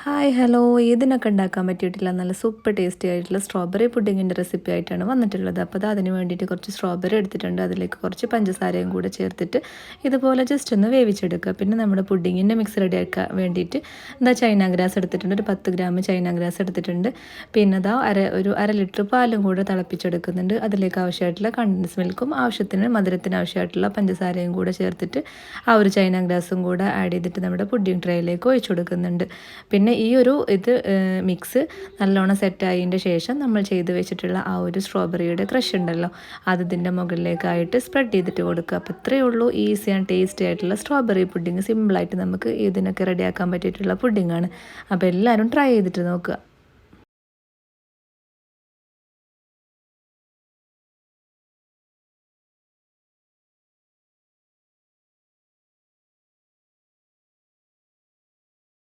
Hi hello ഇതിനൊക്കെ ഉണ്ടാക്കാൻ പറ്റിയിട്ടില്ല നല്ല സൂപ്പർ ടേസ്റ്റി ആയിട്ടുള്ള സ്ട്രോബെറി പുഡിങ്ങിൻ്റെ റെസിപ്പി ആയിട്ടാണ് വന്നിട്ടുള്ളത്. അപ്പോൾ അതിന് വേണ്ടിയിട്ട് കുറച്ച് സ്ട്രോബെറി എടുത്തിട്ടുണ്ട്. അതിലേക്ക് കുറച്ച് പഞ്ചസാരയും കൂടെ ചേർത്തിട്ട് ഇതുപോലെ ജസ്റ്റ് ഒന്ന് വേവിച്ചെടുക്കുക. പിന്നെ നമ്മുടെ പുഡിങ്ങിൻ്റെ മിക്സ് റെഡിയാക്കാൻ വേണ്ടിയിട്ട് ചൈന ഗ്രാസ് എടുത്തിട്ടുണ്ട്. ഒരു 10 ഗ്രാം ചൈന ഗ്രാസ് എടുത്തിട്ടുണ്ട്. പിന്നെ ഒരു അര ലിറ്റർ പാലും കൂടെ തിളപ്പിച്ചെടുക്കുന്നുണ്ട്. അതിലേക്ക് ആവശ്യമായിട്ടുള്ള കണ്ടൻസ് മിൽക്കും ആവശ്യത്തിന് മധുരത്തിന് ആവശ്യമായിട്ടുള്ള പഞ്ചസാരയും കൂടെ ചേർത്തിട്ട് ആ ഒരു ചൈന ഗ്രാസും കൂടെ ആഡ് ചെയ്തിട്ട് നമ്മുടെ പുഡിങ് ട്രേയിലേക്ക് ഒഴിച്ചു കൊടുക്കുന്നുണ്ട്. പിന്നെ ഈ ഒരു മിക്സ് നല്ലോണം സെറ്റായതിൻ്റെ ശേഷം നമ്മൾ ചെയ്ത് വെച്ചിട്ടുള്ള ആ ഒരു സ്ട്രോബെറിയുടെ ക്രഷ് ഉണ്ടല്ലോ, അത് ഇതിൻ്റെ മുകളിലേക്കായിട്ട് സ്പ്രെഡ് ചെയ്തിട്ട് കൊടുക്കുക. അപ്പോൾ ഇത്രയേ ഉള്ളൂ, ഈസി ആൻഡ് ടേസ്റ്റി ആയിട്ടുള്ള സ്ട്രോബെറി പുഡിങ്. സിമ്പിളായിട്ട് നമുക്ക് ഇതിനൊക്കെ റെഡിയാക്കാൻ പറ്റിയിട്ടുള്ള പുഡിങ്ങാണ്. അപ്പോൾ എല്ലാവരും ട്രൈ ചെയ്തിട്ട് നോക്കുക.